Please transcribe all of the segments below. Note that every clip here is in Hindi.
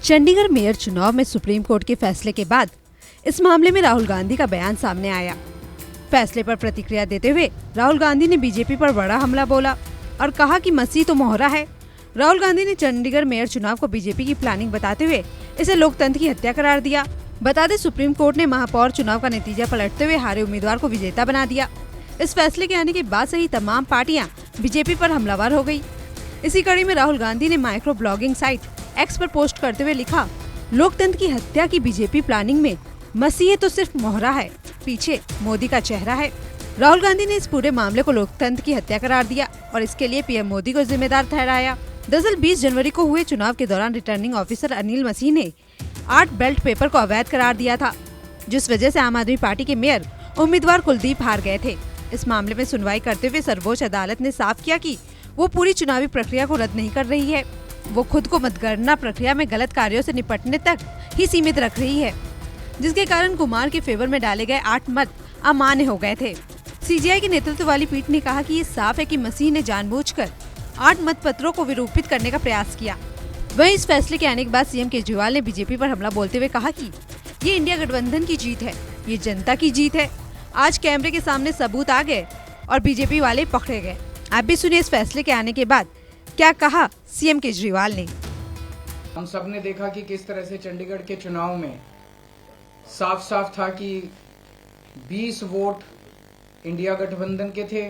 चंडीगढ़ मेयर चुनाव में सुप्रीम कोर्ट के फैसले के बाद इस मामले में राहुल गांधी का बयान सामने आया। फैसले पर प्रतिक्रिया देते हुए राहुल गांधी ने बीजेपी पर बड़ा हमला बोला और कहा कि मसीह तो मोहरा है। राहुल गांधी ने चंडीगढ़ मेयर चुनाव को बीजेपी की प्लानिंग बताते हुए इसे लोकतंत्र की हत्या करार दिया। बता दें, सुप्रीम कोर्ट ने महापौर चुनाव का नतीजा पलटते हुए हारे उम्मीदवार को विजेता बना दिया। इस फैसले के आने के बाद से ही तमाम पार्टियां बीजेपी पर हमलावर हो गई। इसी कड़ी में राहुल गांधी ने माइक्रो ब्लॉगिंग साइट एक्स पर पोस्ट करते हुए लिखा, लोकतंत्र की हत्या की बीजेपी प्लानिंग में मसीह तो सिर्फ मोहरा है, पीछे मोदी का चेहरा है। राहुल गांधी ने इस पूरे मामले को लोकतंत्र की हत्या करार दिया और इसके लिए पीएम मोदी को जिम्मेदार ठहराया। दरअसल 20 जनवरी को हुए चुनाव के दौरान रिटर्निंग ऑफिसर अनिल मसीह ने 8 बैलेट पेपर को अवैध करार दिया था, जिस वजह से आम आदमी पार्टी के मेयर उम्मीदवार कुलदीप हार गए थे। इस मामले में सुनवाई करते हुए सर्वोच्च अदालत ने साफ किया कि वो पूरी चुनावी प्रक्रिया को रद्द नहीं कर रही है। वो खुद को मतगणना प्रक्रिया में गलत कार्यों से निपटने तक ही सीमित रख रही है, जिसके कारण कुमार के फेवर में डाले गए 8 मत अमान्य हो गए थे। सीजीआई के नेतृत्व वाली पीठ ने कहा कि ये साफ है कि मसीह ने जानबूझकर 8 मतपत्रों को विरूपित करने का प्रयास किया। वहीं इस फैसले के आने के बाद सीएम केजरीवाल ने बीजेपी पर हमला बोलते हुए कहा कि ये इंडिया गठबंधन की जीत है, ये जनता की जीत है। आज कैमरे के सामने सबूत आ गए और बीजेपी वाले पकड़े गए। आप भी सुनिए इस फैसले के आने के बाद क्या कहा सीएम केजरीवाल ने। हम सब ने देखा कि किस तरह से चंडीगढ़ के चुनाव में साफ साफ था कि 20 वोट इंडिया गठबंधन के थे,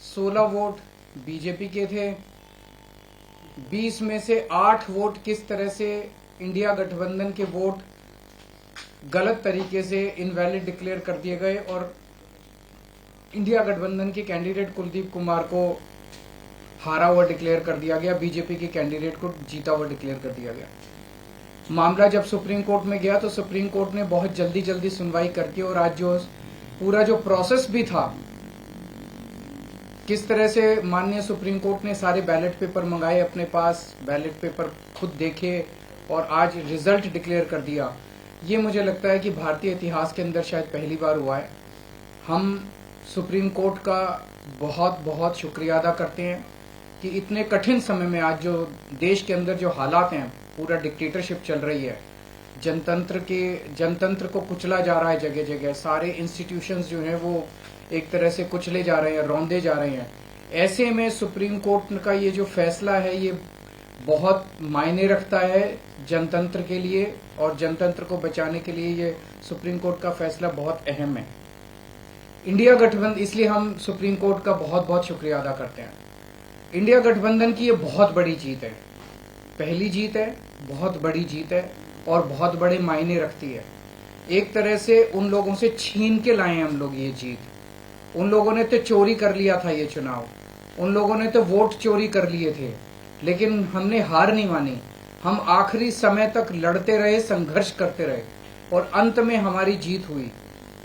16 वोट बीजेपी के थे। 20 में से 8 वोट किस तरह से इंडिया गठबंधन के वोट गलत तरीके से इनवैलिड डिक्लेयर कर दिए गए और इंडिया गठबंधन के कैंडिडेट कुलदीप कुमार को हारा हुआ डिक्लेयर कर दिया गया, बीजेपी के कैंडिडेट को जीता हुआ डिक्लेयर कर दिया गया। मामला जब सुप्रीम कोर्ट में गया तो सुप्रीम कोर्ट ने बहुत जल्दी सुनवाई करके और आज जो पूरा जो प्रोसेस भी था, किस तरह से माननीय सुप्रीम कोर्ट ने सारे बैलेट पेपर मंगाए अपने पास, बैलेट पेपर खुद देखे और आज रिजल्ट डिक्लेयर कर दिया। ये मुझे लगता है कि भारतीय इतिहास के अंदर शायद पहली बार हुआ है। हम सुप्रीम कोर्ट का बहुत बहुत शुक्रिया अदा करते हैं कि इतने कठिन समय में आज जो देश के अंदर जो हालात हैं, पूरा डिक्टेटरशिप चल रही है, जनतंत्र को कुचला जा रहा है जगह जगह, सारे इंस्टीट्यूशंस जो हैं वो एक तरह से कुचले जा रहे हैं, रौंदे जा रहे हैं। ऐसे में सुप्रीम कोर्ट का ये जो फैसला है ये बहुत मायने रखता है जनतंत्र के लिए और जनतंत्र को बचाने के लिए ये सुप्रीम कोर्ट का फैसला बहुत अहम है। इंडिया गठबंधन, इसलिए हम सुप्रीम कोर्ट का बहुत बहुत शुक्रिया अदा करते हैं। इंडिया गठबंधन की ये बहुत बड़ी जीत है, पहली जीत है, बहुत बड़ी जीत है और बहुत बड़े मायने रखती है। एक तरह से उन लोगों से छीन के लाए हम लोग ये जीत। उन लोगों ने तो चोरी कर लिया था ये चुनाव, उन लोगों ने तो वोट चोरी कर लिए थे, लेकिन हमने हार नहीं मानी। हम आखिरी समय तक लड़ते रहे, संघर्ष करते रहे और अंत में हमारी जीत हुई।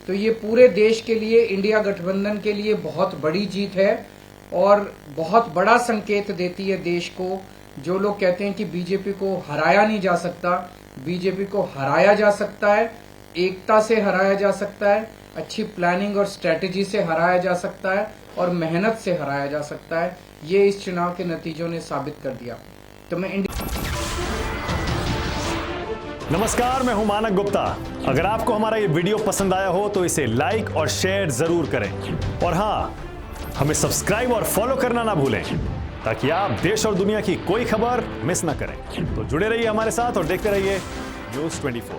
तो ये पूरे देश के लिए, इंडिया गठबंधन के लिए बहुत बड़ी जीत है और बहुत बड़ा संकेत देती है देश को। जो लोग कहते हैं कि बीजेपी को हराया नहीं जा सकता, बीजेपी को हराया जा सकता है, एकता से हराया जा सकता है, अच्छी प्लानिंग और स्ट्रेटेजी से हराया जा सकता है और मेहनत से हराया जा सकता है। ये इस चुनाव के नतीजों ने साबित कर दिया। तो मैं नमस्कार, मैं हूं मानक गुप्ता। अगर आपको हमारा ये वीडियो पसंद आया हो तो इसे लाइक और शेयर जरूर करें और हाँ, हमें सब्सक्राइब और फॉलो करना ना भूलें ताकि आप देश और दुनिया की कोई खबर मिस ना करें। तो जुड़े रहिए हमारे साथ और देखते रहिए News 24।